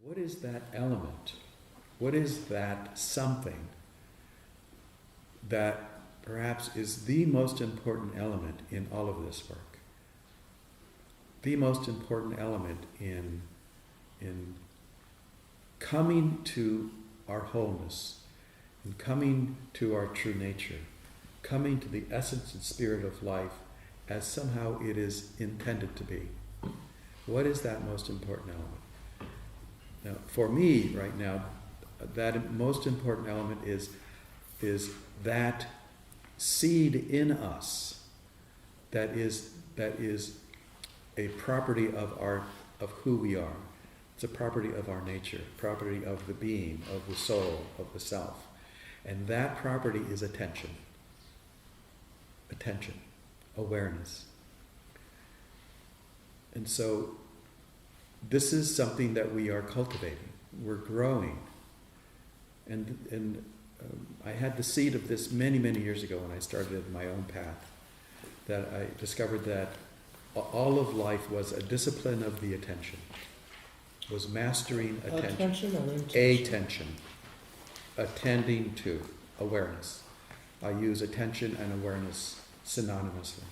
What is that element? What is that something that perhaps is the most important element in all of this work? The most important element in coming to our wholeness, in coming to our true nature, coming to the essence and spirit of life as somehow it is intended to be. What is that most important element? Now, for me right now, that most important element is that seed in us that is a property of who we are. It's a property of our nature, property of the being, of the soul, of the self. And that property is attention. Attention, awareness. And so this is something that we are cultivating. We're growing. And I had the seed of this many, many years ago when I started my own path, that I discovered that all of life was a discipline of the attention, was mastering attention. Attention or intention? Attention. Attending to, awareness. I use attention and awareness synonymously.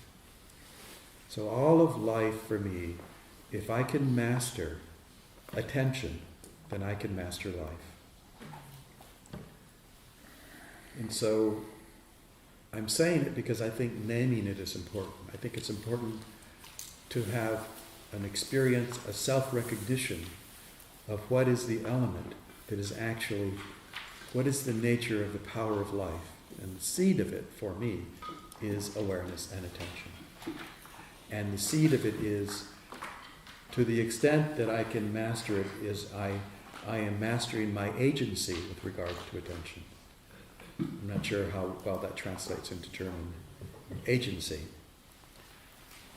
So all of life for me, if I can master attention, then I can master life. And so I'm saying it because I think naming it is important. I think it's important to have an experience, a self-recognition of what is the element that is actually, what is the nature of the power of life. And the seed of it, for me, is awareness and attention. And the seed of it is, to the extent that I can master it, is I am mastering my agency with regard to attention. I'm not sure how well that translates into German. Agency.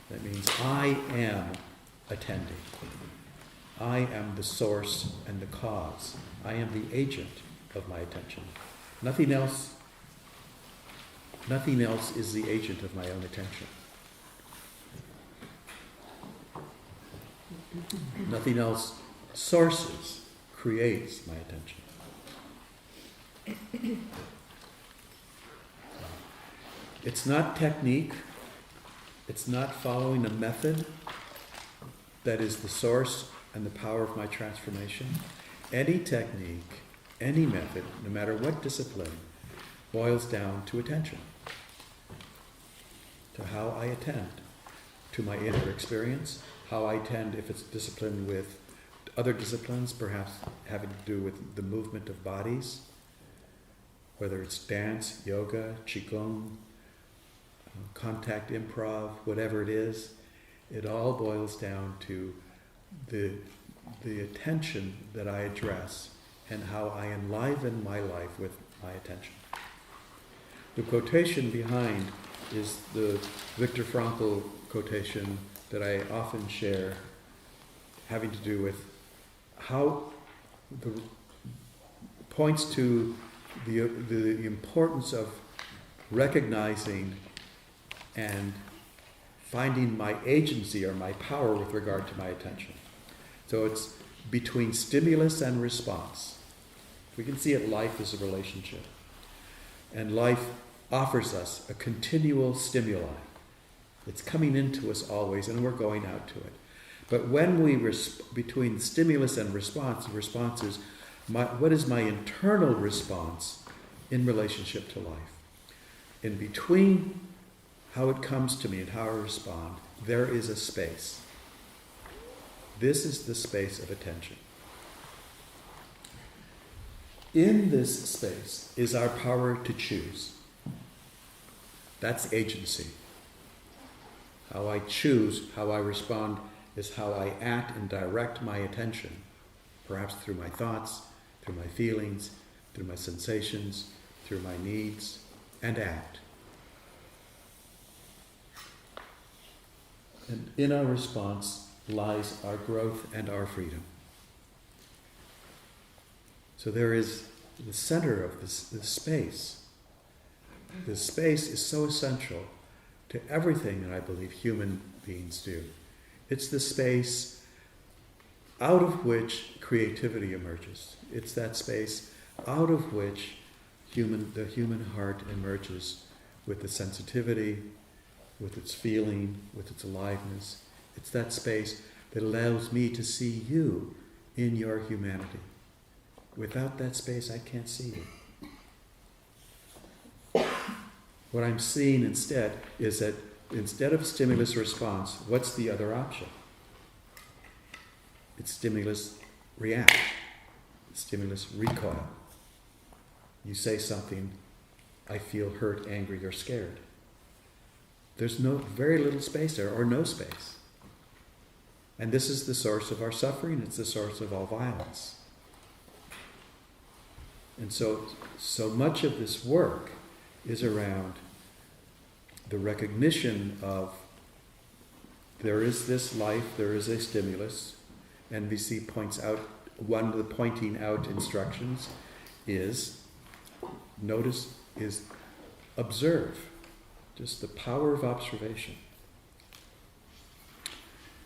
That means I am attending. I am the source and the cause. I am the agent of my attention. Nothing else is the agent of my own attention. Nothing else sources, creates my attention. It's not technique. It's not following a method that is the source and the power of my transformation. Any technique, any method, no matter what discipline, boils down to attention, to how I attend to my inner experience, how I attend if it's disciplined with other disciplines, perhaps having to do with the movement of bodies, whether it's dance, yoga, qigong, contact improv, whatever it is. It all boils down to the attention that I address and how I enliven my life with my attention. The quotation behind is the Viktor Frankl quotation that I often share, having to do with how the points to the importance of recognizing and finding my agency or my power with regard to my attention. So it's between stimulus and response. We can see it, life is a relationship. And life offers us a continual stimuli. It's coming into us always, and we're going out to it. But when we, between stimulus and response, the response is, what is my internal response in relationship to life? In between how it comes to me and how I respond, there is a space. This is the space of attention. In this space is our power to choose. That's agency. How I choose, how I respond, is how I act and direct my attention, perhaps through my thoughts, through my feelings, through my sensations, through my needs, and act. And in our response lies our growth and our freedom. So there is the center of this space. This space is so essential to everything that I believe human beings do. It's the space out of which creativity emerges. It's that space out of which the human heart emerges with its sensitivity, with its feeling, with its aliveness. It's that space that allows me to see you in your humanity. Without that space, I can't see you. What I'm seeing instead is that instead of stimulus response, what's the other option? It's stimulus react. It's stimulus recoil. You say something, I feel hurt, angry, or scared. There's very little space there, or no space. And this is the source of our suffering. It's the source of all violence. And so much of this work is around the recognition of there is this life, there is a stimulus. NVC points out, one of the pointing out instructions is observe. Just the power of observation.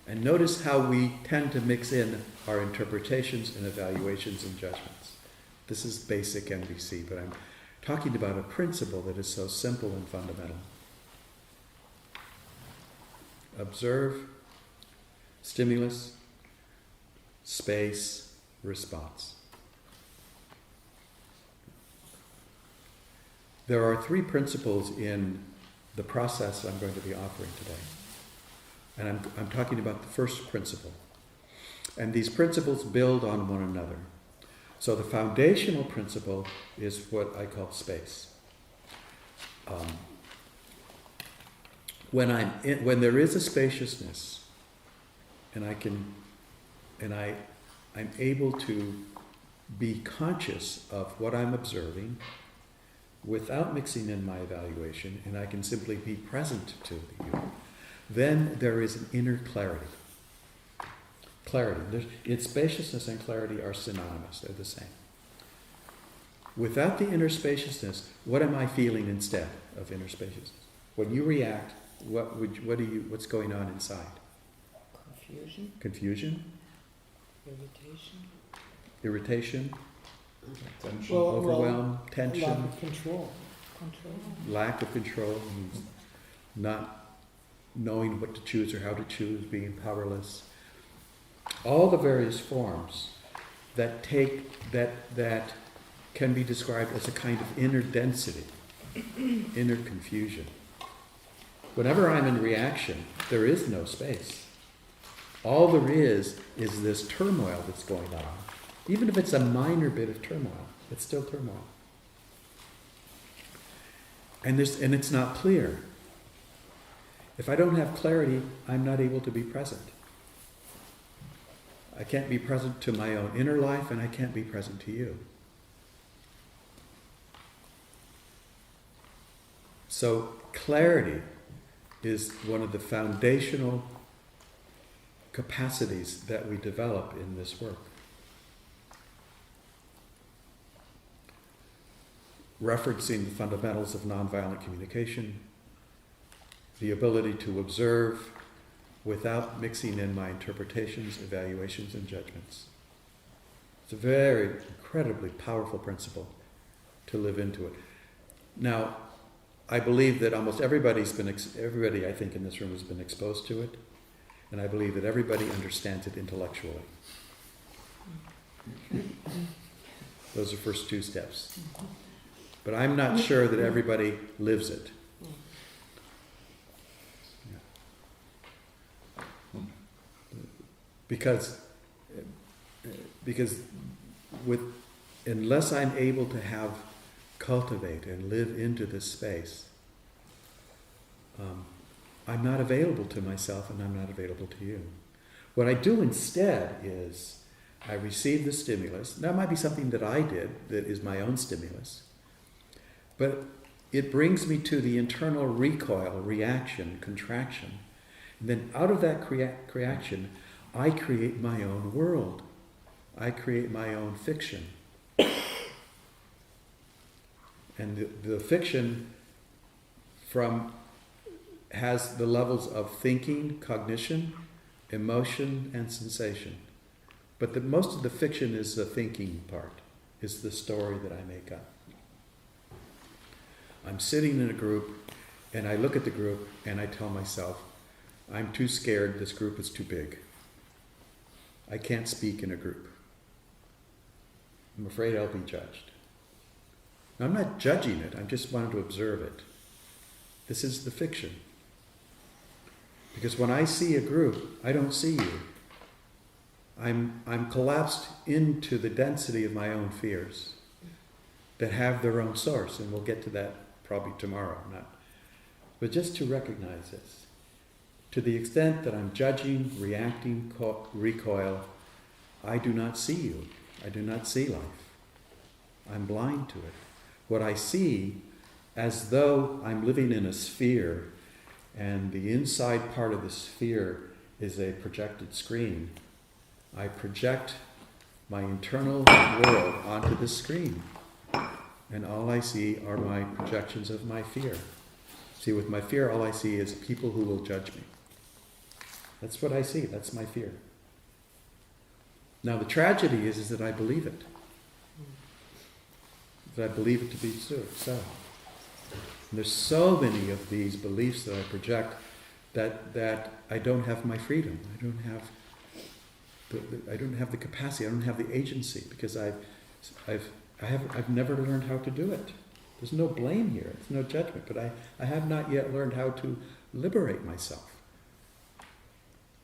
And notice how we tend to mix in our interpretations and evaluations and judgments. This is basic NVC, but I'm talking about a principle that is so simple and fundamental. Observe, stimulus, space, response. There are 3 principles in the process I'm going to be offering today. And I'm talking about the first principle. And these principles build on one another. So the foundational principle is what I call space. When there is a spaciousness, and I'm able to be conscious of what I'm observing without mixing in my evaluation, and I can simply be present to you, then there is an inner clarity. Its spaciousness and clarity are synonymous, they're the same. Without the inner spaciousness, what am I feeling instead of inner spaciousness? When you react, what's going on inside? Confusion? Irritation? Tension. Overwhelm? Tension? Lack of control. Lack of control means not knowing what to choose or how to choose, being powerless. All the various forms that can be described as a kind of inner density, inner confusion. Whenever I'm in reaction, there is no space. All there is this turmoil that's going on. Even if it's a minor bit of turmoil, it's still turmoil. And it's not clear. If I don't have clarity, I'm not able to be present. I can't be present to my own inner life, and I can't be present to you. So clarity is one of the foundational capacities that we develop in this work. Referencing the fundamentals of nonviolent communication, the ability to observe without mixing in my interpretations, evaluations, and judgments. It's a very incredibly powerful principle to live into it. Now, I believe that almost everybody I think in this room has been exposed to it, and I believe that everybody understands it intellectually. Those are first 2 steps. But I'm not sure that everybody lives it. Because unless I'm able to cultivate and live into this space, I'm not available to myself and I'm not available to you. What I do instead is I receive the stimulus. That might be something that I did that is my own stimulus, but it brings me to the internal recoil, reaction, contraction. And then out of that reaction, I create my own world. I create my own fiction. And the fiction has the levels of thinking, cognition, emotion, and sensation. But most of the fiction is the thinking part, is the story that I make up. I'm sitting in a group, and I look at the group, and I tell myself, I'm too scared, this group is too big. I can't speak in a group. I'm afraid I'll be judged. Now, I'm not judging it, I'm just wanting to observe it. This is the fiction. Because when I see a group, I don't see you. I'm collapsed into the density of my own fears that have their own source, and we'll get to that probably tomorrow. But just to recognize this, to the extent that I'm judging, reacting, recoil, I do not see you. I do not see life. I'm blind to it. What I see, as though I'm living in a sphere, and the inside part of the sphere is a projected screen, I project my internal world onto the screen. And all I see are my projections of my fear. See, with my fear, all I see is people who will judge me. That's what I see. That's my fear. Now, the tragedy is that I believe it. That I believe it to be so. And there's so many of these beliefs that I project that I don't have my freedom. I don't have the capacity. I don't have the agency because I've never learned how to do it. There's no blame here. There's no judgment. But I have not yet learned how to liberate myself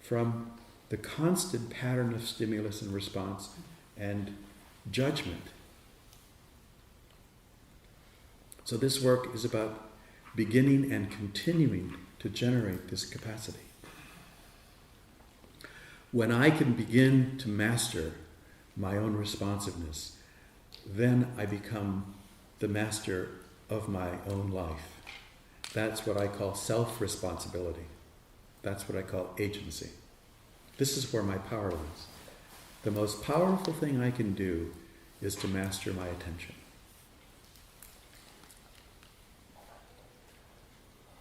from the constant pattern of stimulus and response and judgment. So this work is about beginning and continuing to generate this capacity. When I can begin to master my own responsiveness, then I become the master of my own life. That's what I call self-responsibility. That's what I call agency. This is where my power lies. The most powerful thing I can do is to master my attention.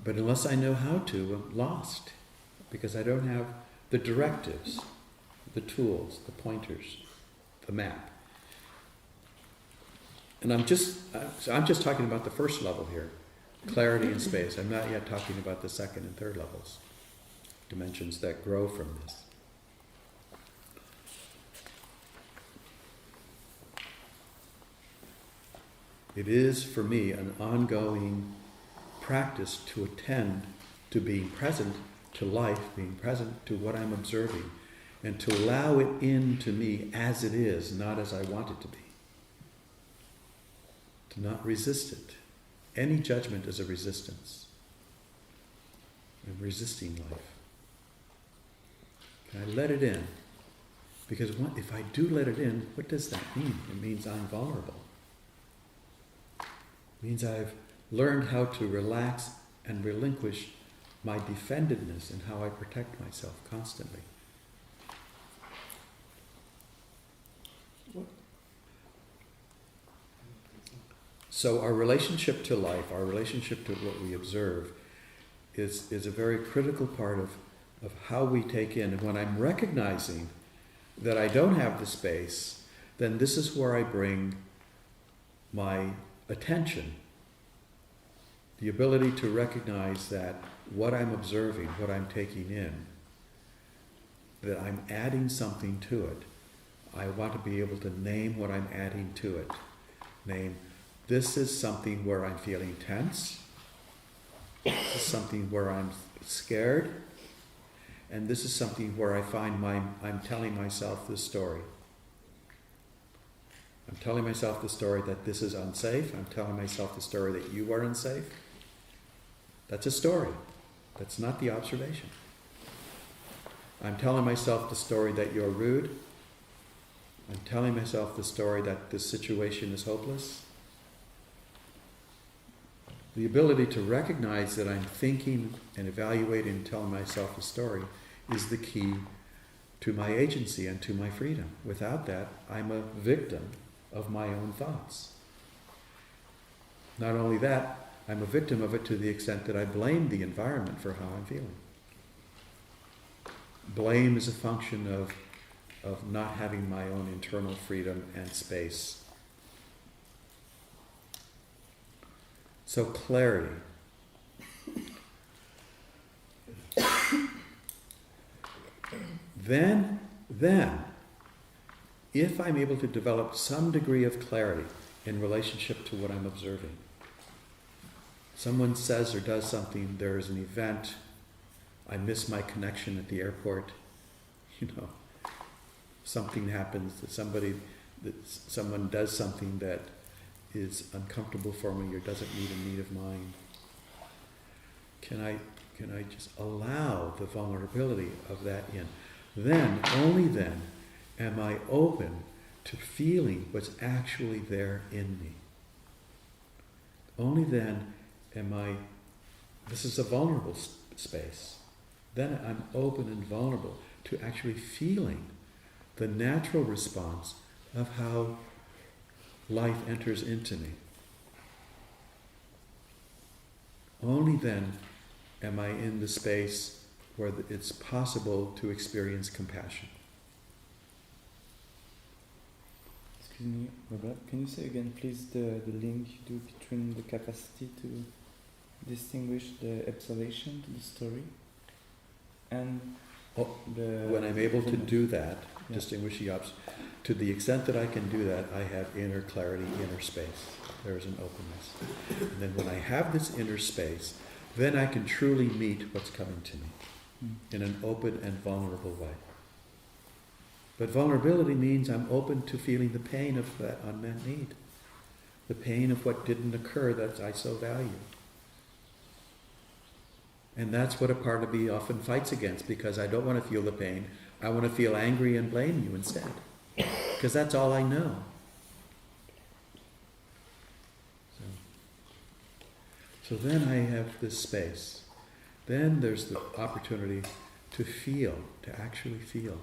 But unless I know how to, I'm lost, because I don't have the directives, the tools, the pointers, the map. And I'm just talking about the first level here, clarity in space. I'm not yet talking about the second and third levels, dimensions that grow from this. It is, for me, an ongoing practice to attend to being present to life, being present to what I'm observing, and to allow it into me as it is, not as I want it to be. To not resist it. Any judgment is a resistance. I'm resisting life. Can I let it in? Because if I do let it in, what does that mean? It means I'm vulnerable. It means I've learned how to relax and relinquish my defendedness and how I protect myself constantly. So our relationship to life, our relationship to what we observe, is a very critical part of how we take in. And when I'm recognizing that I don't have the space, then this is where I bring my attention. The ability to recognize that what I'm observing, what I'm taking in, that I'm adding something to it. I want to be able to name what I'm adding to it. Name, this is something where I'm feeling tense. This is something where I'm scared. And this is something where I find I'm telling myself this story. I'm telling myself the story that this is unsafe. I'm telling myself the story that you are unsafe. That's a story. That's not the observation. I'm telling myself the story that you're rude. I'm telling myself the story that this situation is hopeless. The ability to recognize that I'm thinking and evaluating and telling myself a story is the key to my agency and to my freedom. Without that, I'm a victim of my own thoughts. Not only that, I'm a victim of it to the extent that I blame the environment for how I'm feeling. Blame is a function of of not having my own internal freedom and space. So clarity. Then, if I'm able to develop some degree of clarity in relationship to what I'm observing, someone says or does something, there is an event, I miss my connection at the airport, something happens, someone does something that is uncomfortable for me or doesn't meet a need of mine. Can I just allow the vulnerability of that in? Then, only then, am I open to feeling what's actually there in me. Only then am I, this is a vulnerable space. Then I'm open and vulnerable to actually feeling the natural response of how life enters into me. Only then am I in the space where it's possible to experience compassion. Excuse me, Robert, can you say again please the link you do between the capacity to distinguish the observation to the story and when I'm able to do that, yeah. distinguish the to the extent that I can do that, I have inner clarity, inner space. There is an openness. And then when I have this inner space, then I can truly meet what's coming to me in an open and vulnerable way. But vulnerability means I'm open to feeling the pain of that unmet need, the pain of what didn't occur that I so value. And that's what a part of me often fights against, because I don't want to feel the pain. I want to feel angry and blame you instead, because that's all I know. So then I have this space. Then there's the opportunity to feel, to actually feel.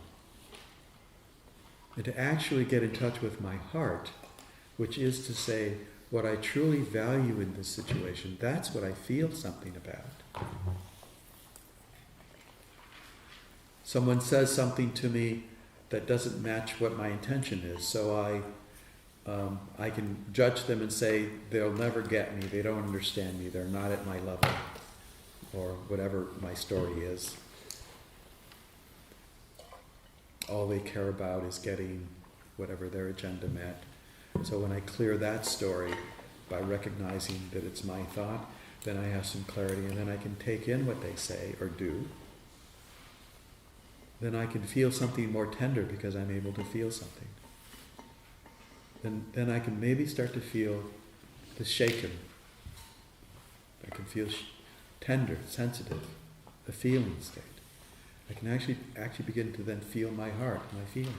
And to actually get in touch with my heart, which is to say, what I truly value in this situation, that's what I feel something about. Someone says something to me that doesn't match what my intention is, so I can judge them and say, they'll never get me, they don't understand me, they're not at my level, or whatever my story is. All they care about is getting whatever their agenda met. So when I clear that story by recognizing that it's my thought, then I have some clarity, and then I can take in what they say or do. Then I can feel something more tender because I'm able to feel something. Then I can maybe start to feel the shaken. I can feel tender, sensitive, the feeling state. I can actually begin to then feel my heart, my feelings.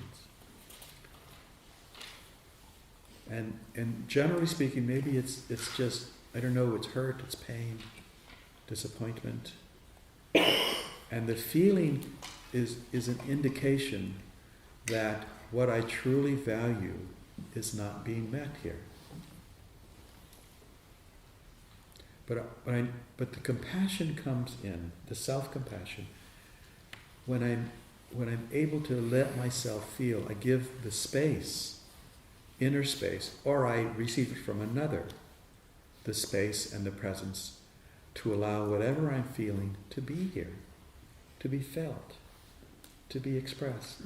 And generally speaking, maybe it's just, I don't know, it's hurt, it's pain, disappointment. And the feeling is an indication that what I truly value is not being met here. But the compassion comes in, the self-compassion, when I'm able to let myself feel. I give the space, inner space, or I receive it from another, the space and the presence to allow whatever I'm feeling to be here, to be felt, to be expressed.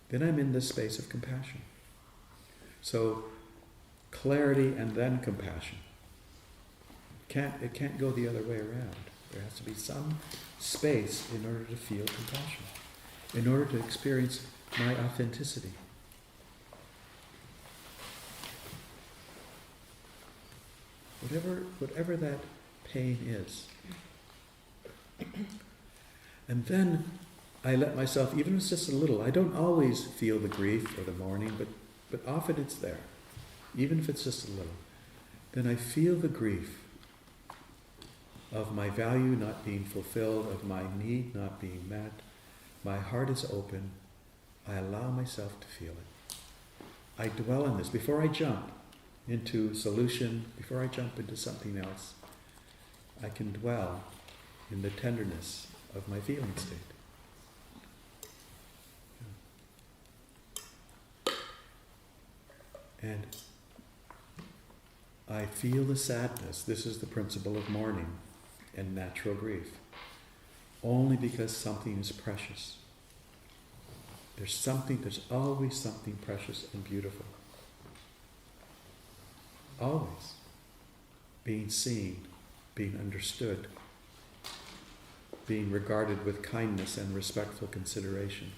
Then I'm in this space of compassion. So clarity and then compassion. It can't go the other way around. There has to be some space in order to feel compassion, in order to experience my authenticity. Whatever that pain is. And then I let myself, even if it's just a little, I don't always feel the grief or the mourning, but often it's there, even if it's just a little. Then I feel the grief of my value not being fulfilled, of my need not being met. My heart is open. I allow myself to feel it. I dwell in this. Before I jump into solution, before I jump into something else, I can dwell in the tenderness of my feeling state. And I feel the sadness. This is the principle of mourning and natural grief. Only because something is precious. There's always something precious and beautiful. Always. Being seen, being understood, being regarded with kindness and respectful consideration.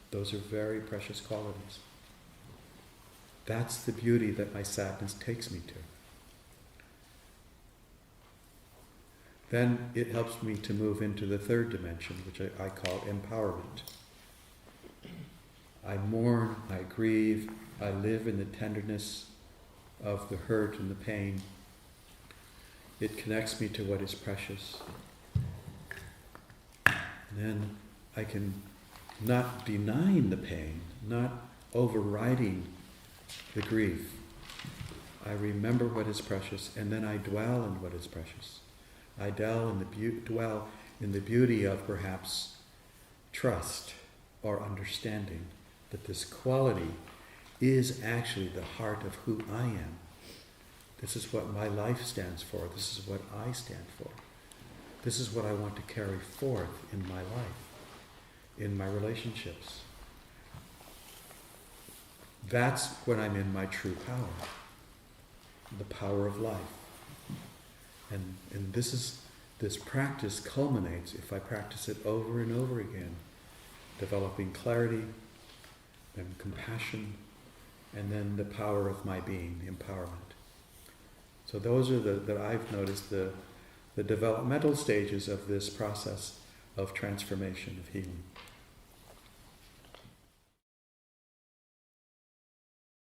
Those are very precious qualities. That's the beauty that my sadness takes me to. Then it helps me to move into the third dimension, which I call empowerment. I mourn, I grieve, I live in the tenderness of the hurt and the pain. It connects me to what is precious. And then I can, not denying the pain, not overriding the grief, I remember what is precious, and then I dwell in what is precious. I dwell in the beauty of perhaps trust or understanding that this quality is actually the heart of who I am. This is what my life stands for. This is what I stand for. This is what I want to carry forth in my life, in my relationships. That's when I'm in my true power, the power of life. And this practice culminates, if I practice it over and over again, developing clarity, then compassion, and then the power of my being, the empowerment. So those are that I've noticed the developmental stages of this process of transformation, of healing.